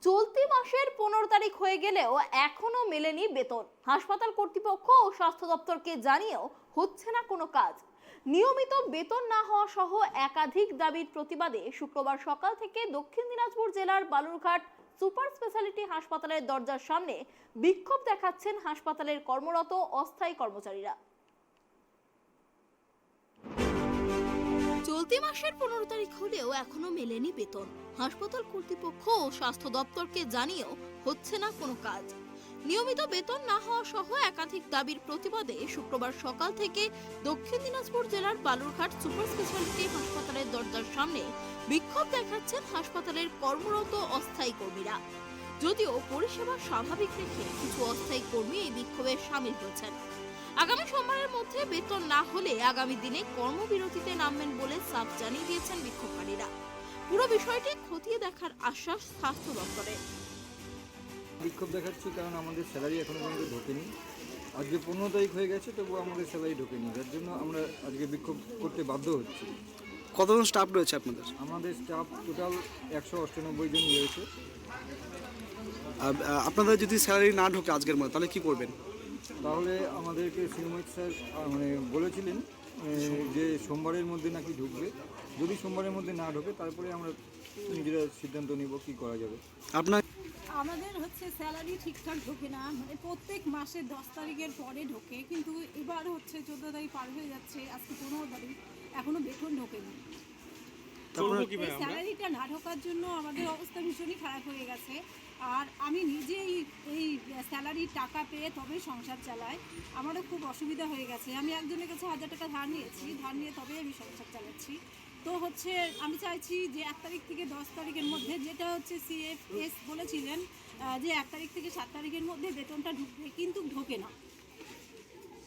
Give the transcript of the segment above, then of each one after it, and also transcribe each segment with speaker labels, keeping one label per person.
Speaker 1: চলতি মাসের 15 তারিখ হয়ে গেলেও এখনো মেলেনি বেতন। হাসপাতাল কর্তৃপক্ষ ও স্বাস্থ্য দপ্তরকে জানিয়েও হচ্ছে না কোনো কাজ। নিয়মিত বেতন না হওয়া সহ একাধিক দাবির প্রতিবাদে শুক্রবার সকাল থেকে দক্ষিণ দিনাজপুর জেলার বালুরঘাট সুপার স্পেশালিটি হাসপাতালের দরজার সামনে বিক্ষোভ দেখাচ্ছেন হাসপাতালের কর্মরত অস্থায়ী কর্মচারীরা। চলতি মাসের 15 তারিখ হলেও এখনো মেলেনি বেতন। হাসপাতাল কর্তৃপক্ষ ও স্বাস্থ্য দপ্তরকে জানিয়েও হচ্ছে না কোনো কাজ। নিয়মিত বেতন না হওয়া সহ একাধিক দাবির প্রতিবাদে শুক্রবার সকাল থেকে দক্ষিণ দিনাজপুর জেলার বালুরঘাট সুপার স্পেশালিটি হাসপাতালের দরজার সামনে বিক্ষোভ দেখাচ্ছেন হাসপাতালের কর্মরত অস্থায়ী কর্মীরা। যদিও পরিষেবা স্বাভাবিক রেখে কিছু অস্থায়ী কর্মী এই বিক্ষোভে সামিল হয়েছেন। আগামী সোমবারের মধ্যে বেতন না হলে আগামী দিনে কর্মবিরতিতে নামবেন বলে সাফ জানিয়ে দিয়েছেন বিক্ষোভকারীরা। পুরো বিষয়টি খতিয়ে দেখার আশ্বাস স্বাস্থ্য দপ্তরের।
Speaker 2: বিক্ষোভ দেখাচ্ছি কারণ আমাদের স্যালারি এখনো পর্যন্ত ঢোকেনি। আজকে 15 তারিখ হয়ে গেছে, তবুও আমাদের স্যালারি ঢোকেনি, যার জন্য আমরা আজকে বিক্ষোভ করতে বাধ্য হচ্ছি।
Speaker 3: কতজন স্টাফ রয়েছে আপনাদের?
Speaker 2: আমাদের স্টাফ টোটাল 198 জন রয়েছে।
Speaker 3: আপনাদের যদি স্যালারি না ঢোকে আজকের মধ্যে তাহলে কি করবেন?
Speaker 2: তাহলে আমাদেরকে শ্রীময়ী স্যার বলেছিলেন যে সোমবারের মধ্যে নাকি ঢুকবে। যদি সোমবারের মধ্যে না ঢোকে তারপরে আমরা নিজেরা সিদ্ধান্ত নিব কি করা যাবে।
Speaker 3: আপনার
Speaker 4: আমাদের হচ্ছে স্যালারি ঠিকঠাক ঢোকে না, মানে প্রত্যেক মাসে 10 তারিখের পরে ঢোকে, কিন্তু এবার হচ্ছে 14 তারিখ পার হয়ে যাচ্ছে, আজকে 15 তারিখ, এখনো বেতন ঢোকেনি। এই স্যালারিটা না ঢোকার জন্য আমাদের অবস্থা ভীষণই খারাপ হয়ে গেছে। আর আমি নিজেই এই স্যালারির টাকা পেয়ে তবে সংসার চালাই। আমারও খুব অসুবিধা হয়ে গেছে। আমি একজনের কাছে 1000 টাকা ধার নিয়েছি, ধার নিয়ে তবে আমি সংসার চালাচ্ছি। তো হচ্ছে আমি চাইছি যে 1 তারিখ থেকে 10 তারিখের মধ্যে, যেটা হচ্ছে CFS বলেছিলেন যে 1 তারিখ থেকে 7 তারিখের মধ্যে বেতনটা ঢুকবে, কিন্তু ঢোকে না।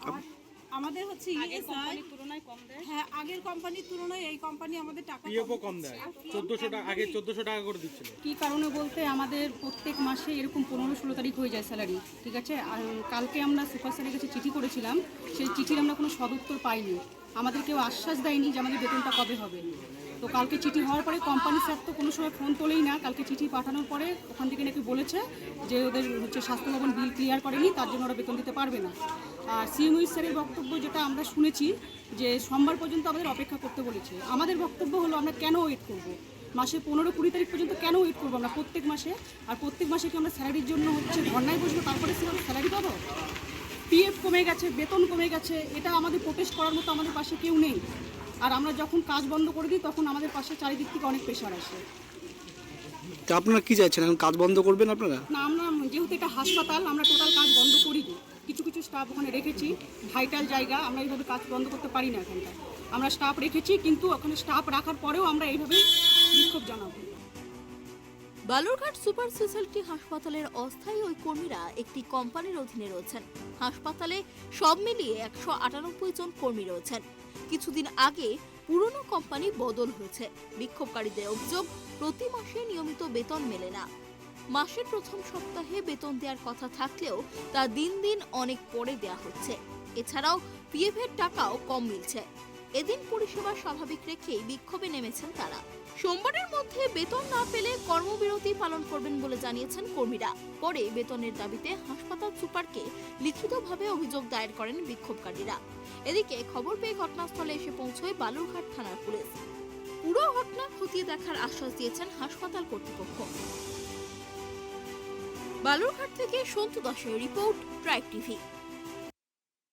Speaker 4: আর আমাদের হচ্ছে হ্যাঁ, আগের কোম্পানির তুলনায় এই কোম্পানি আমাদের টাকা
Speaker 5: কম দেয়। 1400 টাকা, আগে 1400 টাকা করে দিচ্ছিল।
Speaker 6: কি কারণে বলতে আমাদের প্রত্যেক মাসে এরকম 15-16 তারিখ হয়ে যায় স্যালারি, ঠিক আছে। আর কালকে আমরা সুপার স্যারের কাছে চিঠি করেছিলাম, সেই চিঠির আমরা কোনো সদুত্তর পাইনি। আমাদের কেউ আশ্বাস দেয়নি যে আমাদের বেতনটা কবে হবে। তো কালকে চিঠি হওয়ার পরে কোম্পানি স্যার তো কোনো সময় ফোন তোলেই না। কালকে চিঠি পাঠানোর পরে ওখান থেকে নাকি বলেছে যে ওদের হচ্ছে স্বাস্থ্য ভবন বিল ক্লিয়ার করেনি, তার জন্য ওরা বেতন দিতে পারবে না। আর সিএমইউ স্যারের বক্তব্য যেটা আমরা শুনেছি যে সোমবার পর্যন্ত আমাদের অপেক্ষা করতে বলেছে। আমাদের বক্তব্য হলো আমরা কেন ওয়েট করব? মাসে 15-20 তারিখ পর্যন্ত কেন ওয়েট করবো আমরা প্রত্যেক মাসে? আর প্রত্যেক মাসে কি আমরা স্যালারির জন্য হচ্ছে ধর্নায় বসবো, তারপরে স্যালারি পাবো? পিএফ কমে গেছে, বেতন কমে গেছে, এটা আমাদের প্রোটেস্ট করার মতো আমাদের পাশে কেউ নেই। আর আমরা যখন কাজ বন্ধ করে দিই তখন আমাদের পাশে চারিদিক থেকে অনেক প্রেশার আসে।
Speaker 3: তা আপনারা কি চাইছেন, এখন কাজ বন্ধ করবেন আপনারা?
Speaker 6: না, আমরা যেহেতু এটা হাসপাতাল, আমরা টোটাল কাজ বন্ধ করিনি। কিছু কিছু স্টাফ ওখানে রেখেছি, ভাইটাল জায়গা, আমরা এইভাবে কাজ বন্ধ করতে পারি না। এখানটায় আমরা স্টাফ রেখেছি, কিন্তু ওখানে স্টাফ রাখার পরেও আমরা এইভাবে বিক্ষোভ জানাবো।
Speaker 1: বালুরঘাট সুপার স্পেশালিটি হাসপাতালের অস্থায়ী ওই কর্মীরা একটি কোম্পানির অধীনে রয়েছেন। হাসপাতালে সব মিলিয়ে 198 জন কর্মী রয়েছেন। কিছুদিন আগে পুরনো কোম্পানি বদল হয়েছে। বিক্ষোভকারীদের অভিযোগ, প্রতি মাসে নিয়মিত বেতন মেলে না। মাসের প্রথম সপ্তাহে বেতন দেওয়ার কথা থাকলেও তা দিন দিন অনেক পরে দেয়া হচ্ছে। এছাড়াও পিএফ এর টাকাও কম মিলছে। এদিন পরিষেবা স্বাভাবিক রেখেই বিক্ষোভে নেমেছেন তারা। সোমবারের মধ্যে বেতন না পেলে কর্মবিরতি পালন করবেন বলে জানিয়েছেন কর্মীরা। পরে বেতনের দাবিতে হাসপাতাল সুপারকে লিখিতভাবে অভিযোগ দায়ের করেন বিক্ষোভকারীরা। এদিকে খবর পেয়ে ঘটনাস্থলে এসে পৌঁছয় বালুরঘাট থানার পুলিশ। পুরো ঘটনা খতিয়ে দেখার আশ্বাস দিয়েছেন হাসপাতাল কর্তৃপক্ষ। বালুরঘাট থেকে সন্তু দাসের রিপোর্ট, ট্রাইব টিভি।